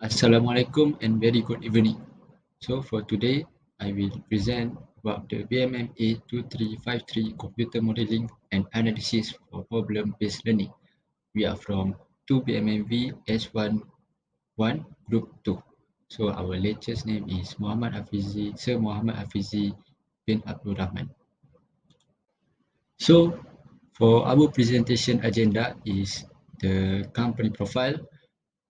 Assalamualaikum and very good evening. So for today, I will present about the Bmma 2353 Computer Modeling and Analysis for Problem-Based Learning. We are from 2BMMV S11 Group 2. So our lecturer's name is Sir Muhammad Hafizi bin Abdul Rahman. So for our presentation agenda is the company profile,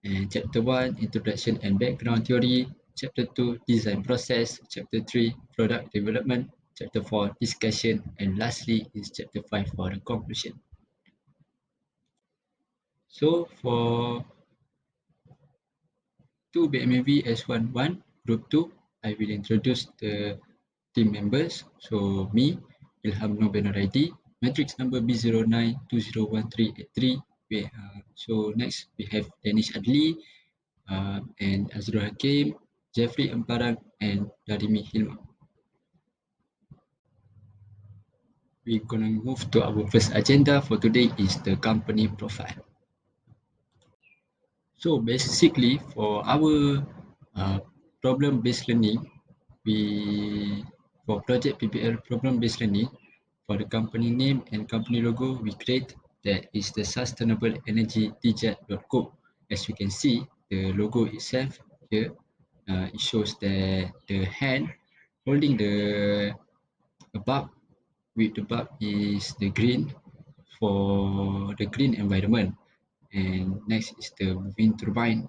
and Chapter 1, Introduction and Background Theory, Chapter 2, Design Process, Chapter 3, Product Development, Chapter 4, Discussion, and lastly is Chapter 5 for the conclusion. So for 2 BMAV S11 Group 2, I will introduce the team members. So me, ILHAM NORAEDE, matrix number B09201383. So next we have DANISH ADLI, and Azrul Hakim, JEFFRY EMPARANG, and DHAREEMY HILMAN. We're gonna move to our first agenda for today is the company profile. So basically for our problem-based learning, for project PBL problem-based learning, for the company name and company logo, we create that is the Sustainable Energy DHAREEMY. As you can see, the logo itself here, it shows that the hand holding the bulb, with the bulb is the green for the green environment, and next is the wind turbine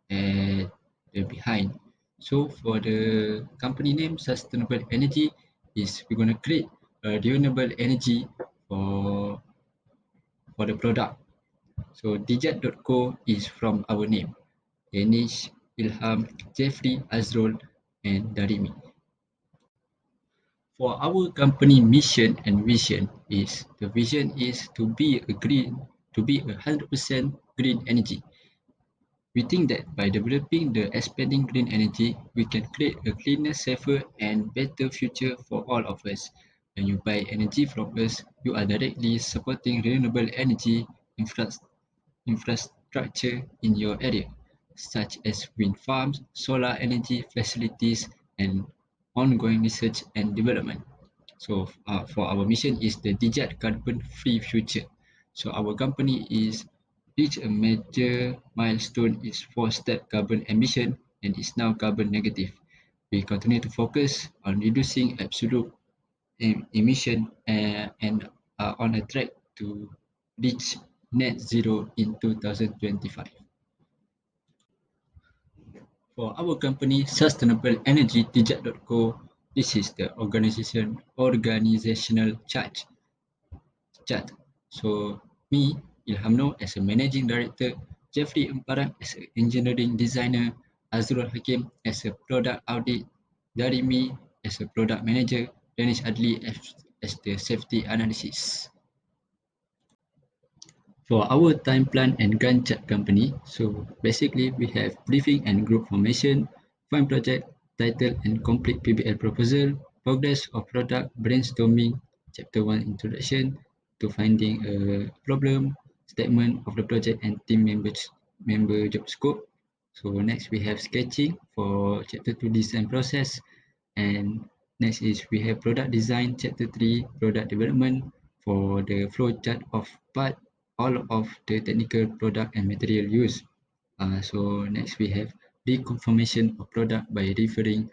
at the behind. So for the company name Sustainable Energy is we're gonna create a renewable energy for the product. So DHAREEMY is from our name, Danish, ILHAM, JEFFRY, Azrul, and DHAREEMY. For our company mission and vision is the vision is to be 100% green energy. We think that by developing the expanding green energy, we can create a cleaner, safer, and better future for all of us. When you buy energy from us, you are directly supporting renewable energy infrastructure in your area, such as wind farms, solar energy facilities, and ongoing research and development. So for our mission is the DHAREEMY carbon-free future. So our company is reached a major milestone is 4-step carbon emission and is now carbon negative. We continue to focus on reducing absolute emission and are on a track to reach net zero in 2025. For our company, Sustainable Energy DHAREEMY, this is the organizational chart. So me, Ilham Noor as a managing director, Jeffrey Emparang as an engineering designer, Azrul Hakim as a product audit, DHAREEMY as a product manager, Danish Adli as the safety analysis. For our time plan and Gantt chart company, so basically we have briefing and group formation, find project, title and complete PBL proposal, progress of product, brainstorming, chapter 1 introduction to finding a problem, statement of the project and team member job scope. So next we have sketching for chapter 2 design process, and next is we have product design, chapter 3 product development for the flow chart of part all of the technical product and material used. So next we have reconfirmation of product by referring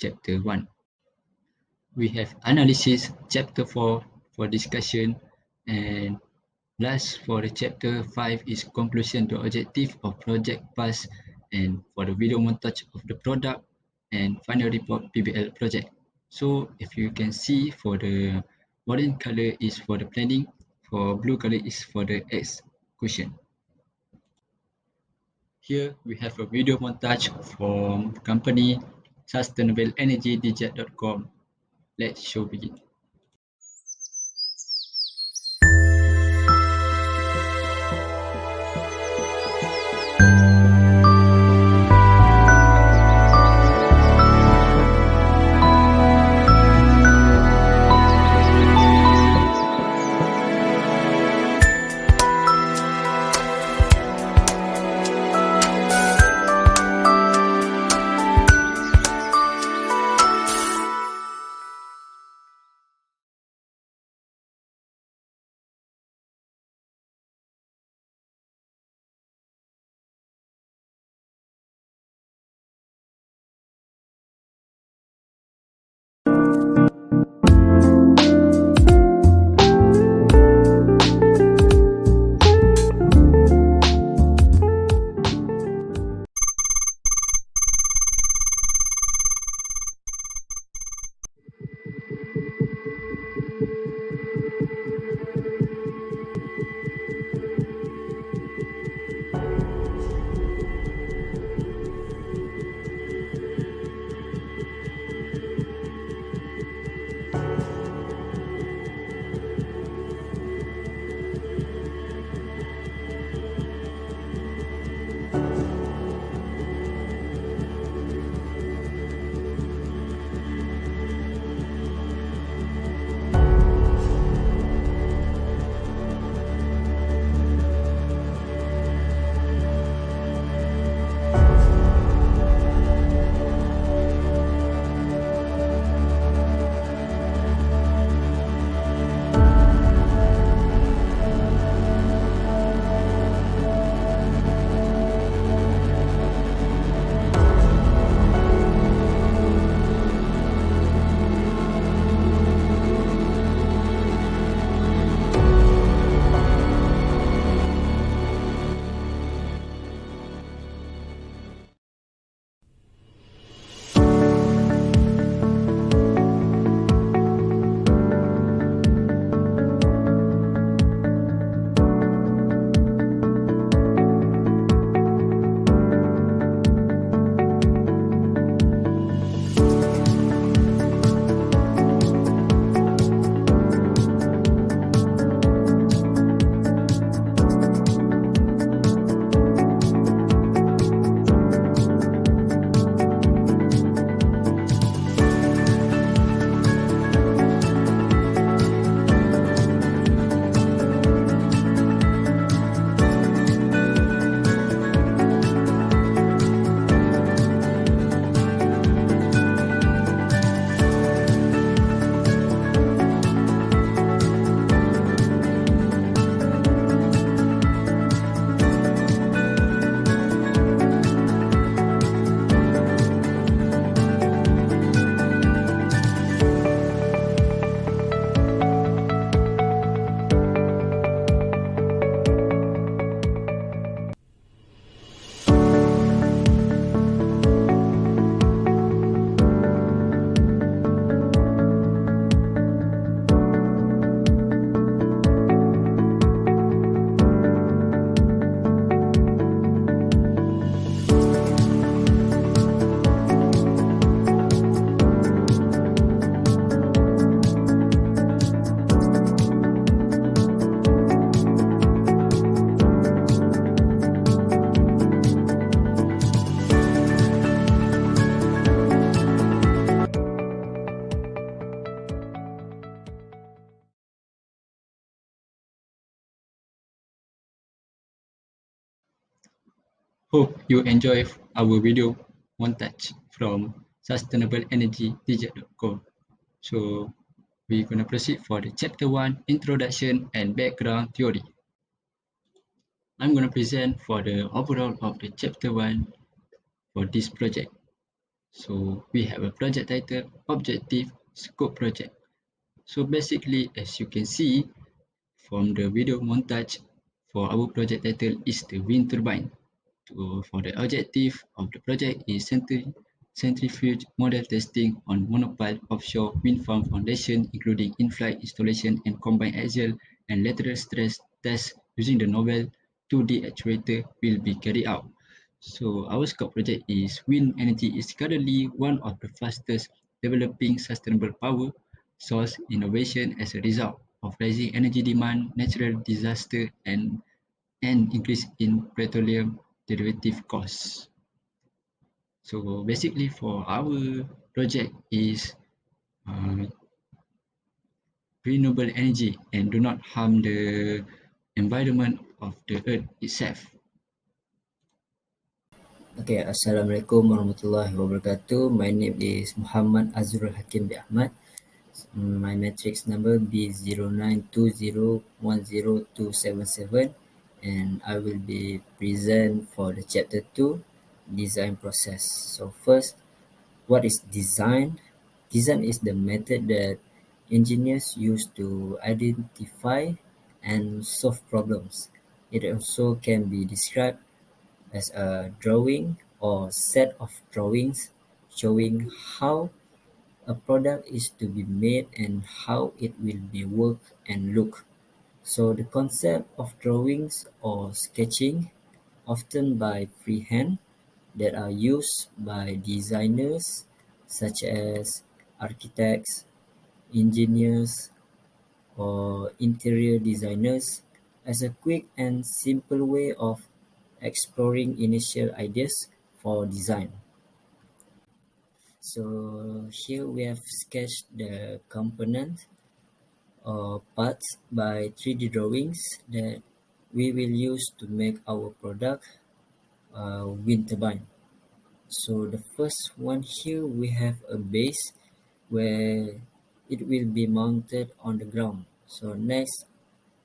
chapter 1. We have analysis chapter 4 for discussion, and last for the chapter 5 is conclusion to objective of project pass, and for the video montage of the product and final report PBL project. So if you can see for the orange color is for the planning, for blue color is for the execution. Here we have a video montage from company Sustainable Energy DHAREEMY. Let's show begin. Hope you enjoy our video montage from sustainableenergydj.com. So we're gonna proceed for the chapter 1, introduction and background theory. I'm gonna present for the overall of the chapter 1 for this project. So we have a project title, objective, scope project. So basically, as you can see from the video montage, for our project title is the wind turbine. For the objective of the project is centrifuge model testing on monopile offshore wind farm foundation, including in-flight installation and combined axial and lateral stress tests using the novel 2D actuator will be carried out. So our scope project is wind energy is currently one of the fastest developing sustainable power source innovation as a result of rising energy demand, natural disaster, and increase in petroleum derivative costs. So basically for our project is uh, renewable energy and do not harm the environment of the earth itself. Okay, Assalamualaikum warahmatullahi wabarakatuh. My name is Muhammad Azrul Hakim bin Ahmad. My matrix number B0920102777, and I will be present for the chapter 2, design process. So first, what is design? Design is the method that engineers use to identify and solve problems. It also can be described as a drawing or set of drawings showing how a product is to be made and how it will be work and look. So the concept of drawings or sketching, often by freehand, that are used by designers such as architects, engineers, or interior designers, as a quick and simple way of exploring initial ideas for design. So here we have sketched the component or parts by 3D drawings that we will use to make our product wind turbine. So the first one here we have a base where it will be mounted on the ground. So next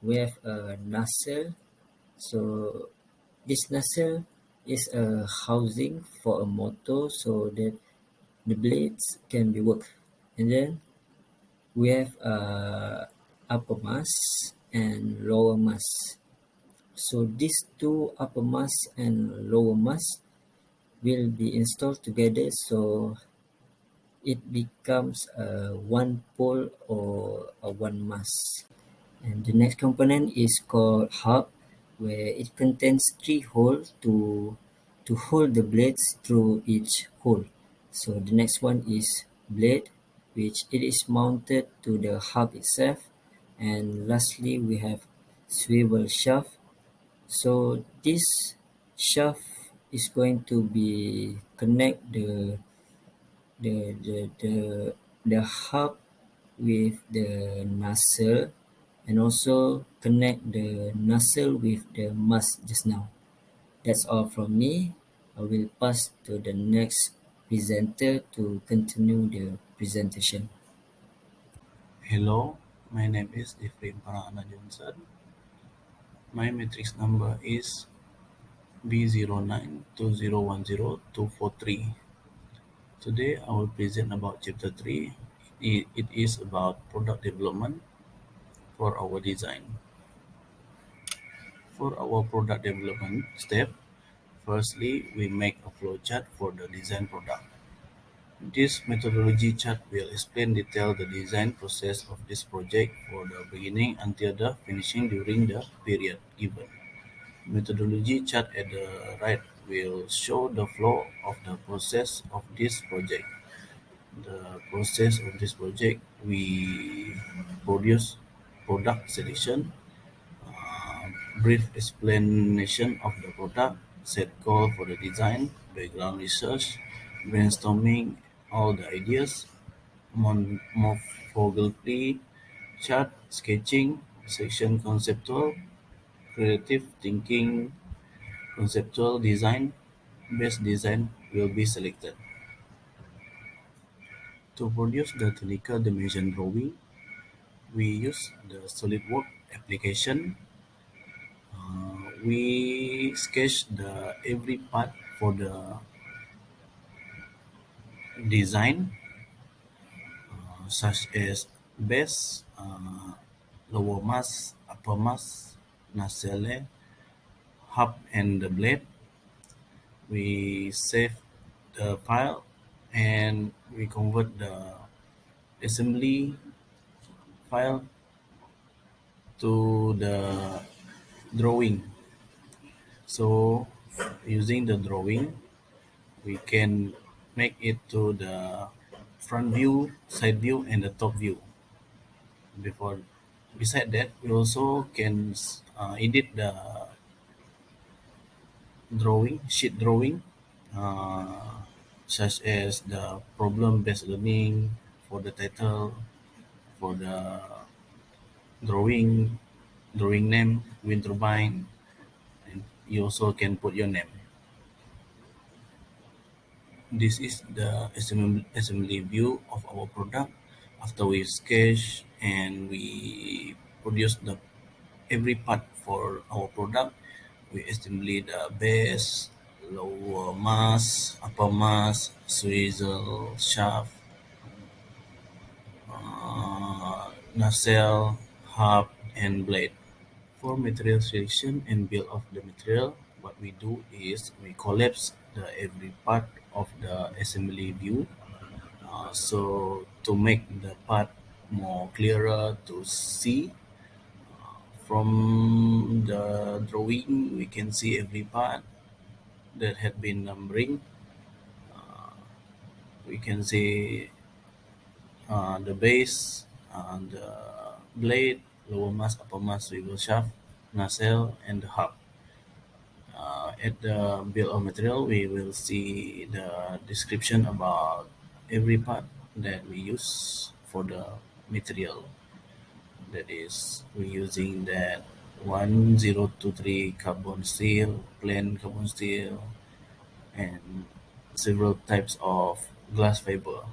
we have a nacelle. So this nacelle is a housing for a motor so that the blades can be worked. And then we have upper mass and lower mass. So these two upper mass and lower mass will be installed together so it becomes a one pole or a one mass. And the next component is called hub, where it contains 3 holes to hold the blades through each hole. So the next one is blade, which it is mounted to the hub itself. And lastly, we have swivel shaft. So this shaft is going to be connect the hub with the nacelle and also connect the nacelle with the mast just now. That's all from me. I will pass to the next presenter to continue the presentation. Hello, my name is JEFFRY Johnson. My matrix number is B0920102443. Today I will present about chapter 3. It is about product development for our design. For our product development step, firstly we make a flowchart for the design product. This methodology chart will explain detail the design process of this project for the beginning until the finishing during the period given. Methodology chart at the right will show the flow of the process of this project. The process of this project, we produce product selection, brief explanation of the product, set goal for the design, background research, brainstorming all the ideas, morphology chart, sketching, section conceptual, creative thinking, Conceptual design based design will be selected. To produce the technical dimension drawing, we use the SolidWorks application. We sketch the every part for the design, such as base, lower mass, upper mass, nacelle, hub, and the blade. We save the file and we convert the assembly file to the drawing. So using the drawing, we can make it to the front view, side view, and the top view. Before, beside that, we also can edit the drawing, sheet drawing, uh, such as the problem-based learning for the title, for the drawing, drawing name, wind turbine, and you also can put your name. This is the assembly view of our product. After we sketch and we produce the every part for our product, we assembly the base, lower mass, upper mass, swivel, shaft, nacelle, hub, and blade. For material selection and build of the material, what we do is we collapse the every part of the assembly view. So to make the part more clearer to see from the drawing, we can see every part that had been numbering. We can see the base, the blade, lower mass, upper mass, swivel shaft, nacelle, and the hub. At the bill of material, we will see the description about every part that we use for the material. That is, we're using that 1023 carbon steel, plain carbon steel, and several types of glass fiber.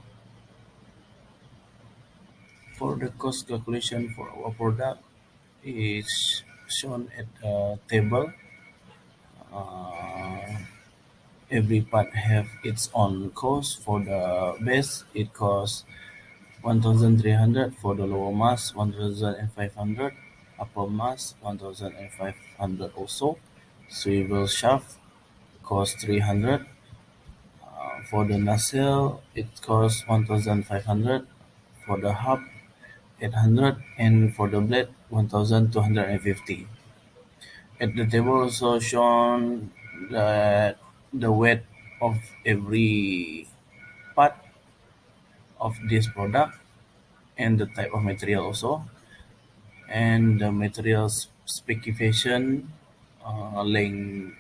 For the cost calculation for our product, is shown at a table. Uh, every part have its own cost. For the base, it costs 1,300. For the lower mass, 1,500. Upper mass, 1,500 also. Swivel shaft costs 300. For the nacelle, it costs 1,500. For the hub, 800. And for the blade, 1,250. At the table also shown that the weight of every part of this product and the type of material also, and the materials specification, length,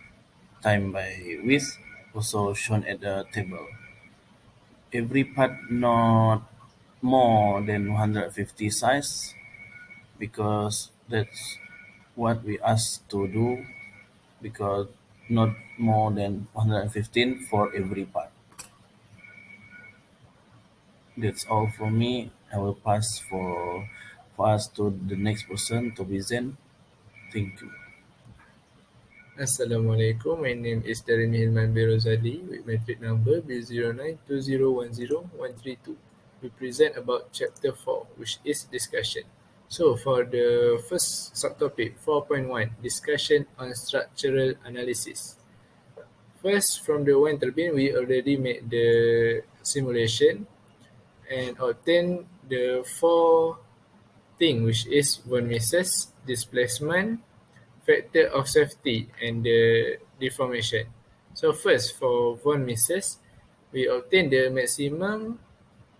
time by width also shown at the table. Every part not more than 150 size because that's what we asked to do, because not more than 115 for every part. That's all from me. I will pass for us to the next person to present. Thank you. Assalamualaikum. My name is DHAREEMY HILMAN bin ROZALI with metric number B0920101332. We present about chapter 4, which is discussion. So for the first subtopic 4.1, discussion on structural analysis. First, from the wind turbine, we already made the simulation and obtained the four things, which is von Mises, displacement, factor of safety, and the deformation. So first, for von Mises, we obtain the maximum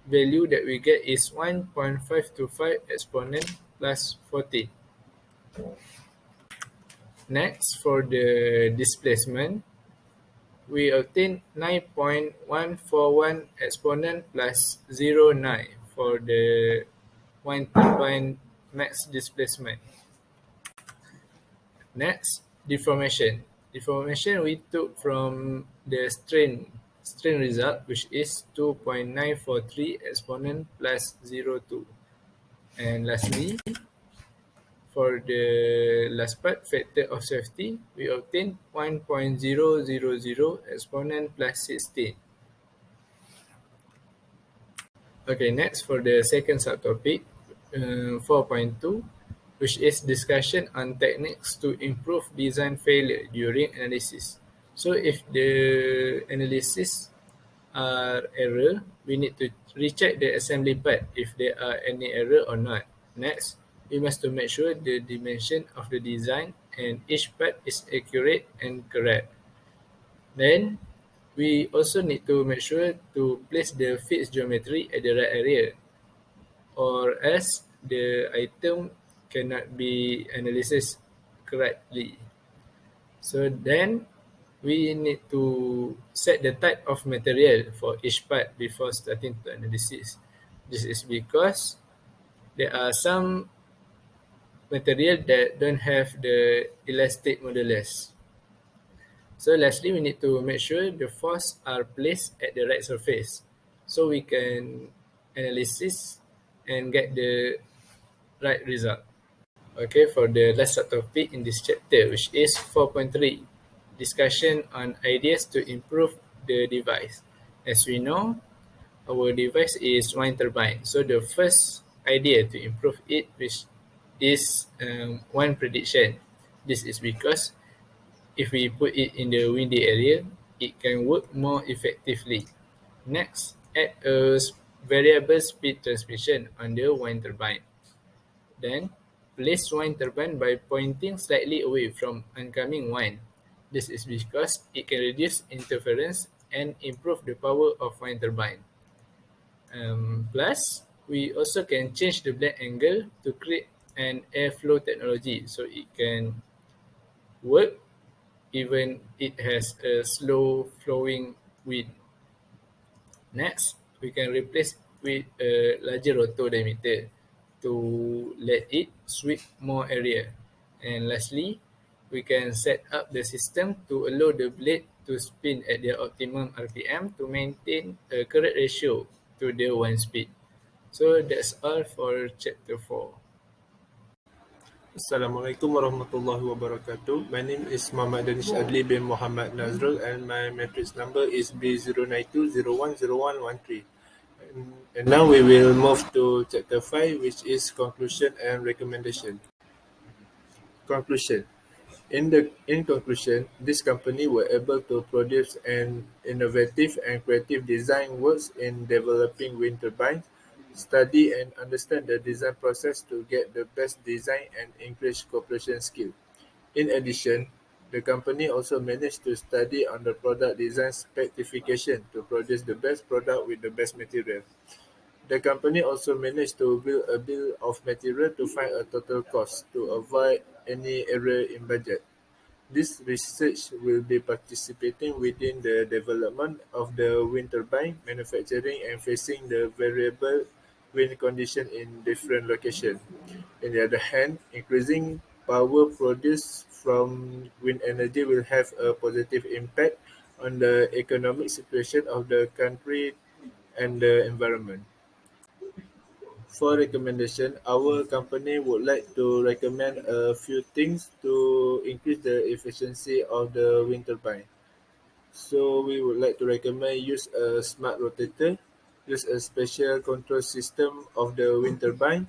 value that we get is 1.525 exponent plus 14. Next, for the displacement, we obtain 9.141 exponent plus 0.9 for the wind turbine max displacement. Next, deformation. information we took from the strain result, which is 2.943 exponent plus 0.2. And lastly, for the last part, factor of safety, we obtain 1.000 exponent plus 16. Okay, next for the second subtopic, 4.2, which is discussion on techniques to improve design failure during analysis. So if the analysis are error, we need to recheck the assembly part if there are any error or not. Next, we must to make sure the dimension of the design and each part is accurate and correct. Then, we also need to make sure to place the fixed geometry at the right area, or else the item cannot be analyzed correctly. So then we need to set the type of material for each part before starting to analysis. This is because there are some material that don't have the elastic modulus. So lastly, we need to make sure the force are placed at the right surface so we can analysis and get the right result. Okay, for the last subtopic in this chapter, which is 4.3, discussion on ideas to improve the device. As we know, our device is wind turbine. So the first idea to improve it, which is wind prediction. This is because if we put it in the windy area, it can work more effectively. Next, add a variable speed transmission on the wind turbine. Then, place wind turbine by pointing slightly away from oncoming wind. This is because it can reduce interference and improve the power of wind turbine. Plus, we also can change the blade angle to create an airflow technology so it can work even it has a slow flowing wind. Next, we can replace with a larger rotor diameter to let it sweep more area. And lastly, we can set up the system to allow the blade to spin at the optimum RPM to maintain a correct ratio to the wind speed. So that's all for chapter 4. Assalamualaikum warahmatullahi wabarakatuh. My name is Muhammad DANISH ADLI bin Muhammad NAZRUL and my matrix number is B092010113. And now we will move to chapter 5, which is conclusion and recommendation. Conclusion. In conclusion, this company were able to produce an innovative and creative design works in developing wind turbines, study and understand the design process to get the best design and increase cooperation skill. In addition, the company also managed to study on the product design specification to produce the best product with the best material. The company also managed to build a bill of material to find a total cost to avoid any error in budget. This research will be participating within the development of the wind turbine manufacturing and facing the variable wind condition in different locations. On the other hand, increasing power produced from wind energy will have a positive impact on the economic situation of the country and the environment. For recommendation, our company would like to recommend a few things to increase the efficiency of the wind turbine. So we would like to recommend use a smart rotator, use a special control system of the wind turbine,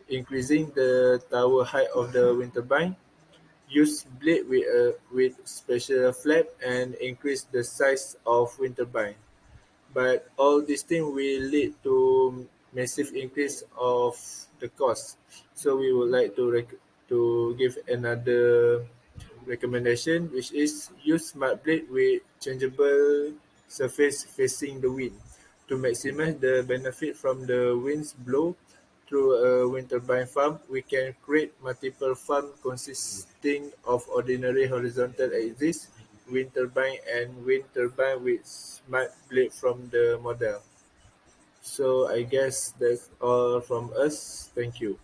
increasing the tower height of the wind turbine, use blade with special flap and increase the size of wind turbine. But all these things will lead to massive increase of the cost. So we would like to give another recommendation, which is use smart blade with changeable surface facing the wind to maximize the benefit from the winds blow through a wind turbine farm. We can create multiple farms consisting of ordinary horizontal axis wind turbine and wind turbine with smart blade from the model. So I guess that's all from us. Thank you.